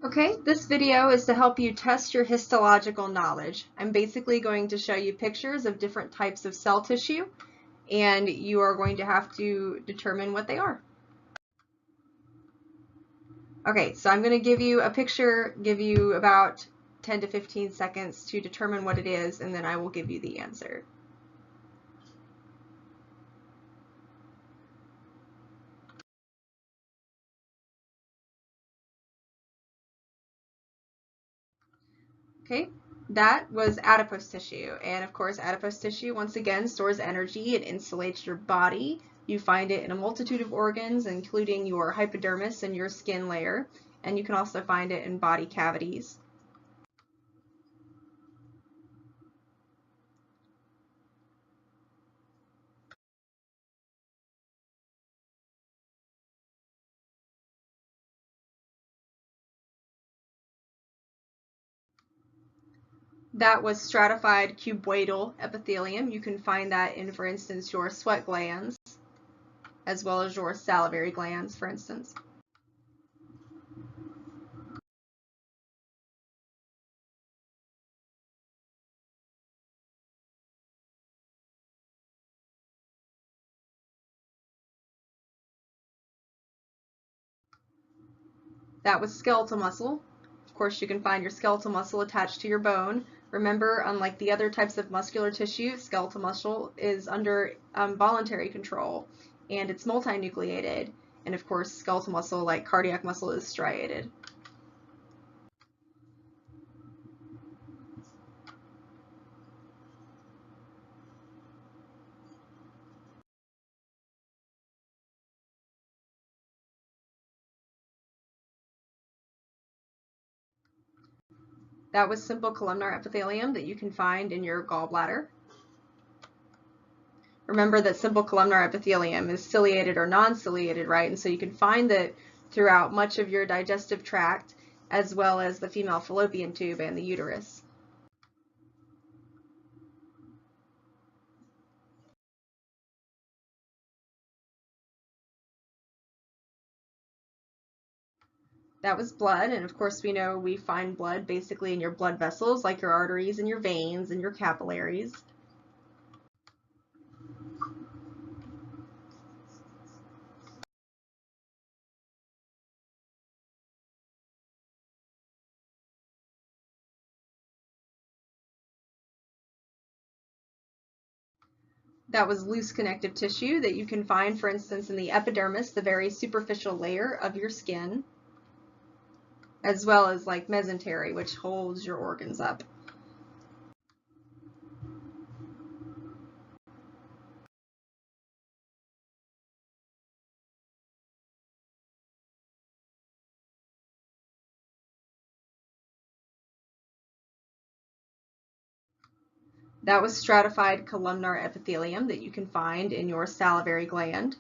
Okay, this video is to help you test your histological knowledge. I'm basically going to show you pictures of different types of cell tissue, and you are going to have to determine what they are. Okay, so I'm going to give you a picture, give you about 10 to 15 seconds to determine what it is, and then I will give you the answer. Okay, that was adipose tissue. And of course, adipose tissue, once again, stores energy. It insulates your body. You find it in a multitude of organs, including your hypodermis and your skin layer. And you can also find it in body cavities. That was stratified cuboidal epithelium. You can find that in, for instance, your sweat glands, as well as your salivary glands, for instance. That was skeletal muscle. Of course, you can find your skeletal muscle attached to your bone. Remember, unlike the other types of muscular tissue, skeletal muscle is under voluntary control, and it's multinucleated. And of course, skeletal muscle, like cardiac muscle, is striated. That was simple columnar epithelium that you can find in your gallbladder. Remember that simple columnar epithelium is ciliated or non-ciliated, right? And so you can find that throughout much of your digestive tract, as well as the female fallopian tube and the uterus. That was blood, and of course we know we find blood basically in your blood vessels, like your arteries and your veins and your capillaries. That was loose connective tissue that you can find, for instance, in the epidermis, the very superficial layer of your skin, as well as like mesentery, which holds your organs up. That was stratified columnar epithelium that you can find in your salivary gland.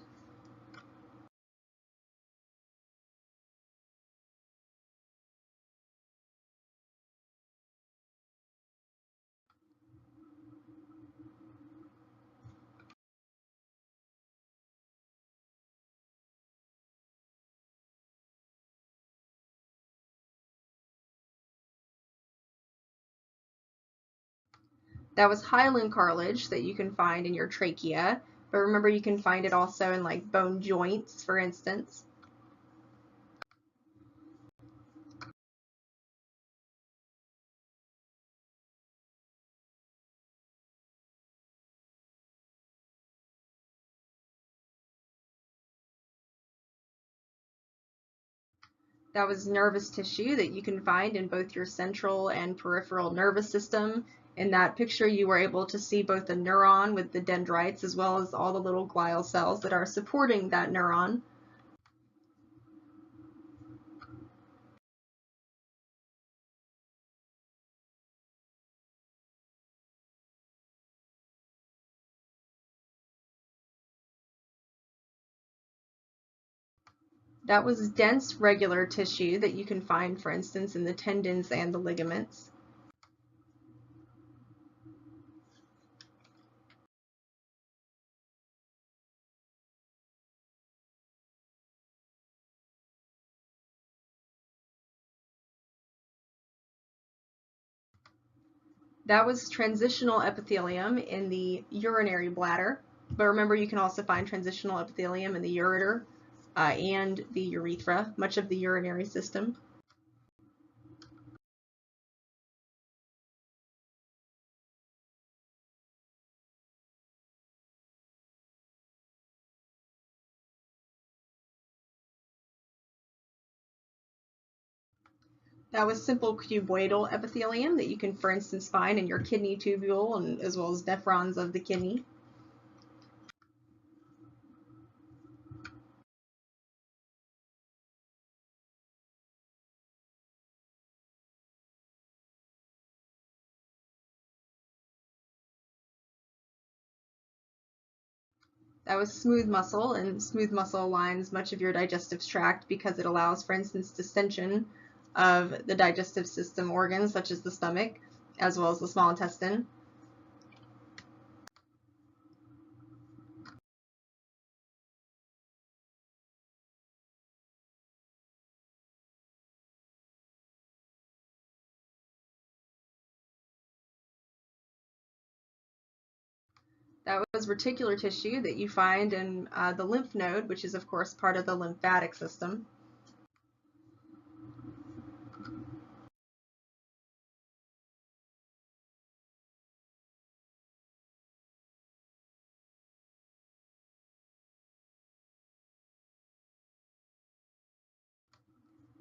That was hyaline cartilage that you can find in your trachea, but remember you can find it also in like bone joints, for instance. That was nervous tissue that you can find in both your central and peripheral nervous system. In that picture, you were able to see both the neuron with the dendrites as well as all the little glial cells that are supporting that neuron. That was dense regular tissue that you can find, for instance, in the tendons and the ligaments. That was transitional epithelium in the urinary bladder, but remember you can also find transitional epithelium in the ureter and the urethra, much of the urinary system. That was simple cuboidal epithelium that you can, for instance, find in your kidney tubule and as well as nephrons of the kidney. That was smooth muscle, and smooth muscle lines much of your digestive tract because it allows, for instance, distension of the digestive system organs such as the stomach as well as the small intestine. That was reticular tissue that you find in the lymph node, which is of course part of the lymphatic system.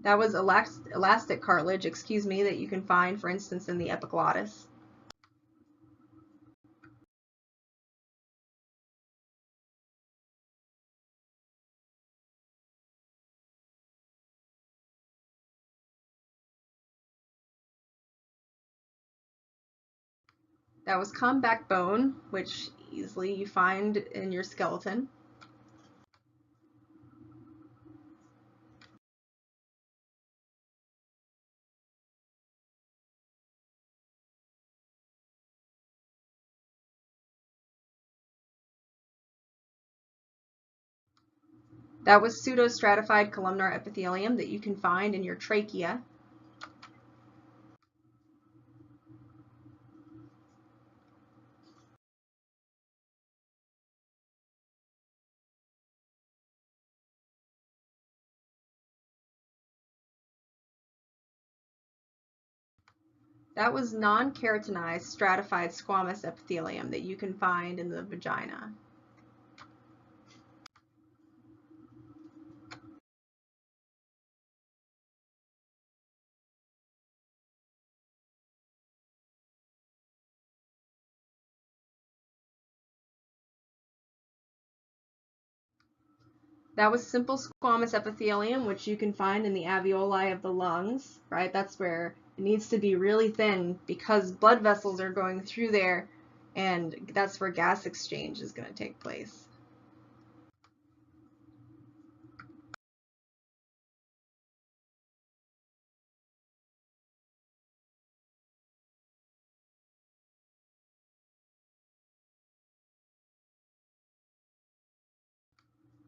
That was elastic cartilage, that you can find, for instance, in the epiglottis. That was compact bone, which easily you find in your skeleton. That was pseudostratified columnar epithelium that you can find in your trachea. That was non-keratinized stratified squamous epithelium that you can find in the vagina. That was simple squamous epithelium, which you can find in the alveoli of the lungs, right? That's where it needs to be really thin because blood vessels are going through there, and that's where gas exchange is going to take place.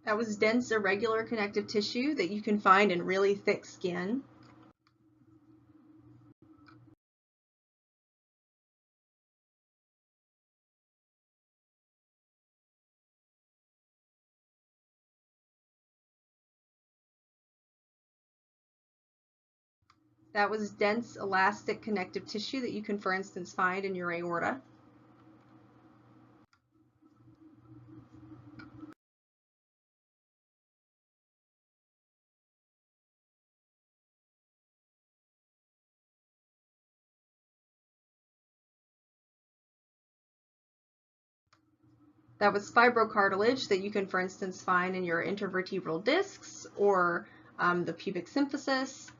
That was dense, irregular connective tissue that you can find in really thick skin. That was dense, elastic connective tissue that you can, for instance, find in your aorta. That was fibrocartilage that you can, for instance, find in your intervertebral discs or the pubic symphysis.